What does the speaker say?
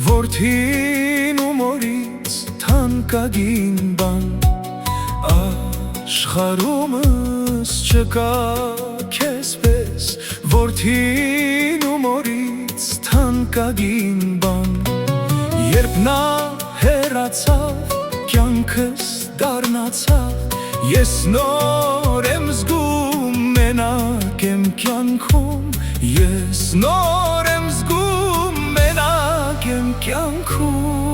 Որդին ու մորից թանկագին բան Աշխարհումս չկա քեզ պես Որդին ու մորից թանկագին բան Երբ նա հեռացավ կյանքս դառնացավ Ես նոր եմ զգում մենակ եմ կյանքում Ես նոր եմ զգում մենակ եմ կյանքում